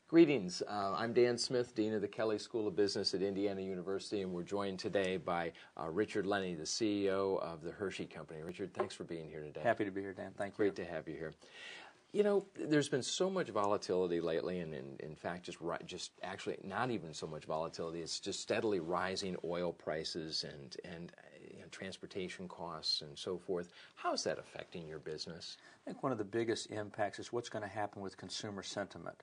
Greetings. I'm Dan Smith, Dean of the Kelley School of Business at Indiana University, and we're joined today by Richard Lenny, the CEO of the Hershey Company. Richard, thanks for being here today. Happy to be here, Dan. Thank you. Great to have you here. You know, there's been so much volatility lately, and in fact, just actually not even so much volatility. It's just steadily rising oil prices and transportation costs and so forth. How is that affecting your business? I think one of the biggest impacts is what's going to happen with consumer sentiment.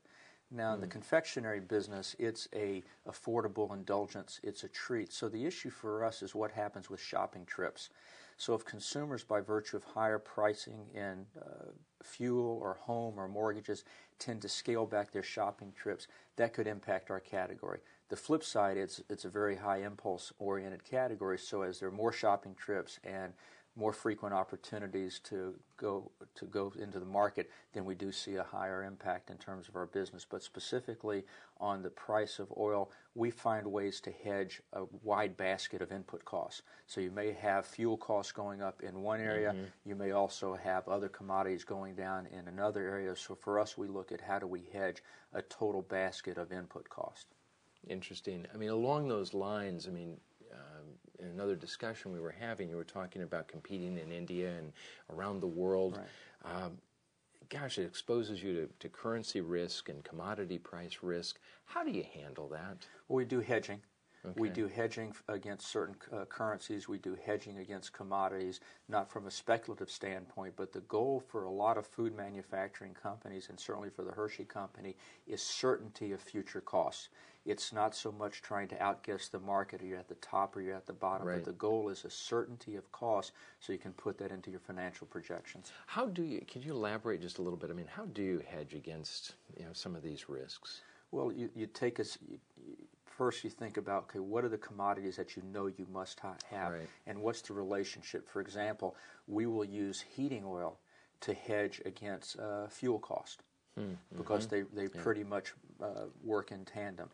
Now, in the confectionery business, it's a affordable indulgence. It's a treat. So the issue for us is what happens with shopping trips. So if consumers, by virtue of higher pricing in fuel or home or mortgages, tend to scale back their shopping trips, that could impact our category. The flip side, it's a very high impulse-oriented category, so as there are more shopping trips and more frequent opportunities to go into the market, then we do see a higher impact in terms of our business. But specifically on the price of oil, we find ways to hedge a wide basket of input costs. So you may have fuel costs going up in one area. You may also have other commodities going down in another area. So for us, we look at how do we hedge a total basket of input costs. Interesting. I mean, along those lines, in another discussion we were having, you were talking about competing in India and around the world. Right. Gosh, it exposes you to currency risk and commodity price risk. How do you handle that? Well, we do hedging. Okay. We do hedging against certain currencies. We do hedging against commodities, not from a speculative standpoint, but the goal for a lot of food manufacturing companies, and certainly for the Hershey Company, is certainty of future costs. It's not so much trying to outguess the market, or you're at the top or you're at the bottom, right. But the goal is a certainty of cost so you can put that into your financial projections. Can you elaborate just a little bit? How do you hedge against some of these risks? Well, first you think about, okay, what are the commodities that you know you must have, right. And what's the relationship? For example, we will use heating oil to hedge against fuel cost because they pretty much work in tandem.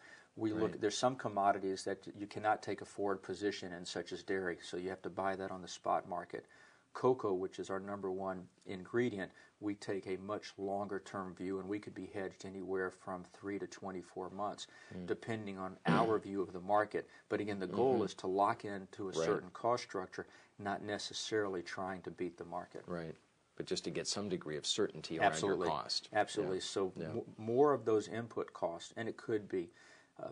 There's some commodities that you cannot take a forward position in, such as dairy, so you have to buy that on the spot market. Cocoa, which is our number one ingredient, we take a much longer term view, and we could be hedged anywhere from 3 to 24 months, depending on our view of the market. But again, the goal is to lock into a certain cost structure, not necessarily trying to beat the market. Right. But just to get some degree of certainty around your cost. Absolutely. Yeah. So more of those input costs, and it could be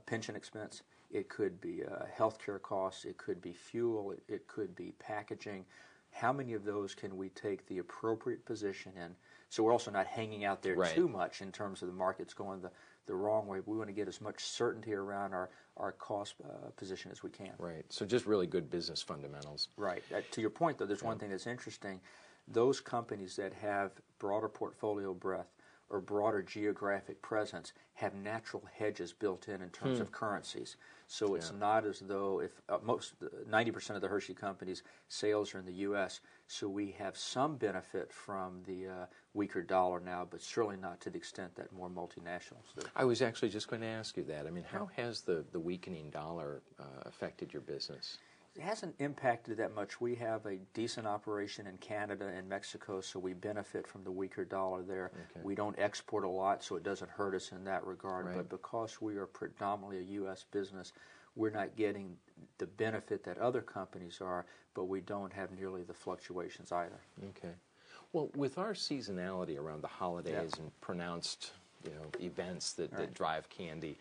pension expense, it could be healthcare costs, it could be fuel, it could be packaging. How many of those can we take the appropriate position in? So we're also not hanging out there too much in terms of the markets going the wrong way. We want to get as much certainty around our cost position as we can. Right. So just really good business fundamentals. Right. To your point, though, there's one thing that's interesting. Those companies that have broader portfolio breadth or broader geographic presence have natural hedges built in terms of currencies. So it's not as though if 90% of the Hershey Company's sales are in the U.S., so we have some benefit from the weaker dollar now, but certainly not to the extent that more multinationals do. I was actually just going to ask you that. How has the weakening dollar affected your business? It hasn't impacted that much. We have a decent operation in Canada and Mexico, so we benefit from the weaker dollar there. Okay. We don't export a lot, so it doesn't hurt us in that regard. Right. But because we are predominantly a U.S. business, we're not getting the benefit that other companies are, but we don't have nearly the fluctuations either. Okay. Well, with our seasonality around the holidays and pronounced events that drive candy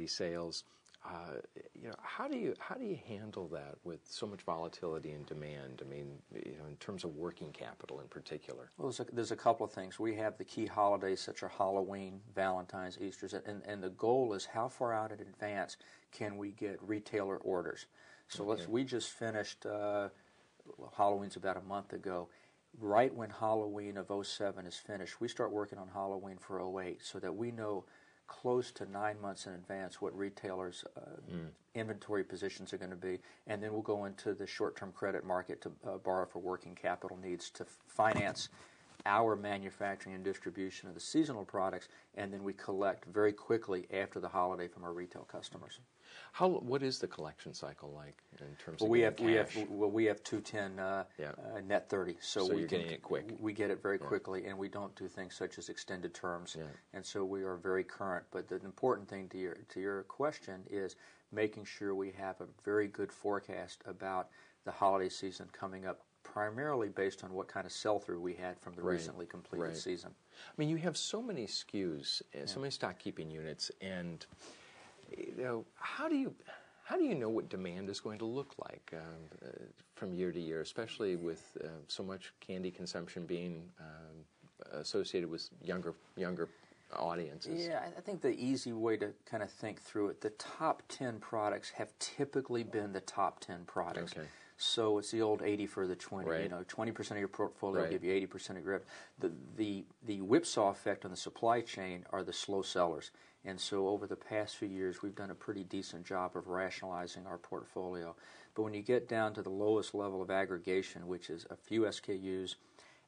sales, how do you handle that with so much volatility in demand? In terms of working capital in particular. Well, there's a couple of things. We have the key holidays such as Halloween, Valentine's, Easter's, and the goal is how far out in advance can we get retailer orders. So we just finished, Halloween's about a month ago. Right when Halloween of 2007 is finished, we start working on Halloween for 2008 so that we know close to 9 months in advance what retailers' inventory positions are going to be, and then we'll go into the short-term credit market to borrow for working capital needs to finance our manufacturing and distribution of the seasonal products, and then we collect very quickly after the holiday from our retail customers. What is the collection cycle like in terms of we cash? have 210 net 30, so you're getting it quick. We get it very quickly, and we don't do things such as extended terms, and so we are very current. But the important thing to your question is making sure we have a very good forecast about the holiday season coming up, primarily based on what kind of sell-through we had from the recently completed season. I mean, you have so many SKUs, so many stock keeping units, and how do you know what demand is going to look like from year to year, especially with so much candy consumption being associated with younger audiences? Yeah, I think the easy way to kind of think through it, the top 10 products have typically been the top 10 products. Okay. So it's the old 80 for the 20. Right. 20% of your portfolio will give you 80% of your revenue. The whipsaw effect on the supply chain are the slow sellers. And so over the past few years, we've done a pretty decent job of rationalizing our portfolio. But when you get down to the lowest level of aggregation, which is a few SKUs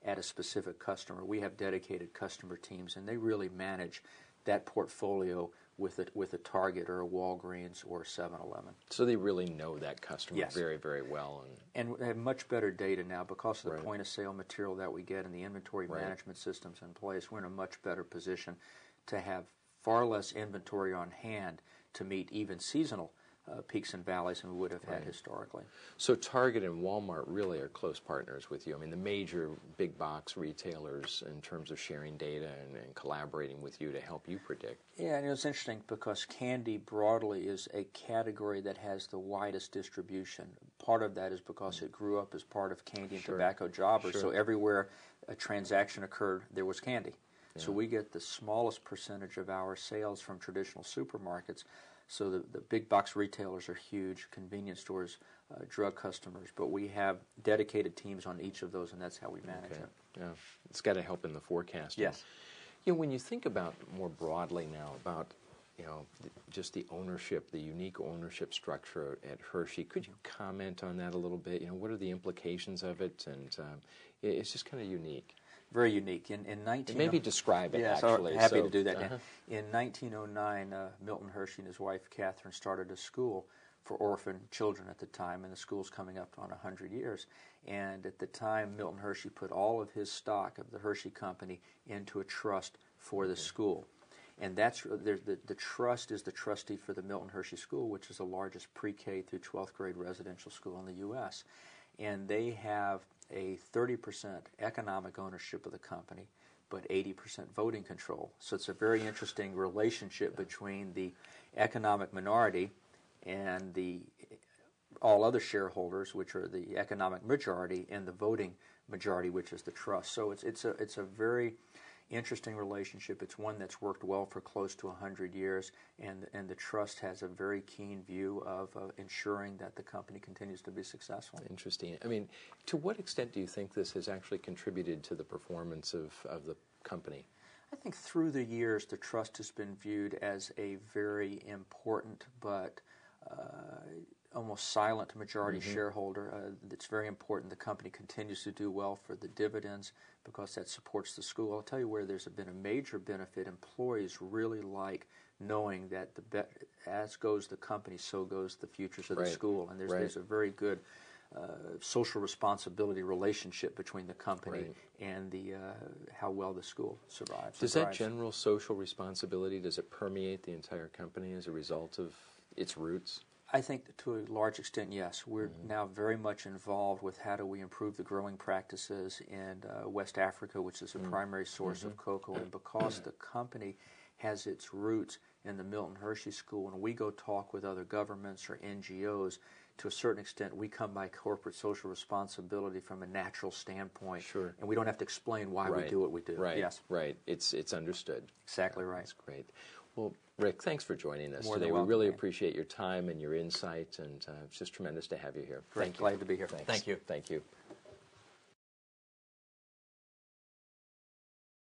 at a specific customer, we have dedicated customer teams, and they really manage that portfolio with a Target or a Walgreens or a 7-Eleven. So they really know that customer very, very well. And we have much better data now because of the point-of-sale material that we get and the inventory management systems in place. We're in a much better position to have far less inventory on hand to meet even seasonal peaks and valleys than we would have had historically. So Target and Walmart really are close partners with you. I mean, the major big box retailers in terms of sharing data and collaborating with you to help you predict. Yeah, and it's interesting because candy broadly is a category that has the widest distribution. Part of that is because it grew up as part of candy and tobacco jobbers, so everywhere a transaction occurred, there was candy. Yeah. So we get the smallest percentage of our sales from traditional supermarkets. So the big box retailers are huge, convenience stores, drug customers, but we have dedicated teams on each of those, and that's how we manage it. Yeah, it's got to help in the forecasting. Yes. When you think about more broadly now about just the ownership, the unique ownership structure at Hershey, could you comment on that a little bit? What are the implications of it? And it's just kind of unique. Very unique. Maybe describe it, actually. Happy to do that. In 1909, Milton Hershey and his wife, Catherine, started a school for orphan children at the time, and the school's coming up on 100 years. And at the time, Milton Hershey put all of his stock of the Hershey Company into a trust for the school. And that's the trust is the trustee for the Milton Hershey School, which is the largest pre-K through 12th grade residential school in the U.S. And they have a 30% economic ownership of the company, but 80% voting control. So it's a very interesting relationship between the economic minority and the all other shareholders, which are the economic majority, and the voting majority, which is the trust. So it's a very interesting relationship. It's one that's worked well for close to 100 years, and the trust has a very keen view of ensuring that the company continues to be successful. Interesting. I mean, to what extent do you think this has actually contributed to the performance of the company? I think through the years, the trust has been viewed as a very important but almost silent majority shareholder. It's very important the company continues to do well for the dividends because that supports the school. I'll tell you where there's been a major benefit. Employees really like knowing that as goes the company, so goes the futures of the school. And there's a very good social responsibility relationship between the company and how well the school survives. Does that general social responsibility, does it permeate the entire company as a result of its roots? I think that to a large extent, yes. We're now very much involved with how do we improve the growing practices in West Africa, which is a primary source of cocoa. And because the company has its roots in the Milton Hershey School, and we go talk with other governments or NGOs, to a certain extent, we come by corporate social responsibility from a natural standpoint. Sure. And we don't have to explain why we do what we do. Right. Yes. Right. It's understood. Exactly right. That's great. Well, Rick, thanks for joining us today. Welcome, we really appreciate your time and your insight, and it's just tremendous to have you here. Great. Glad to be here. Thanks. Thank you. Thank you.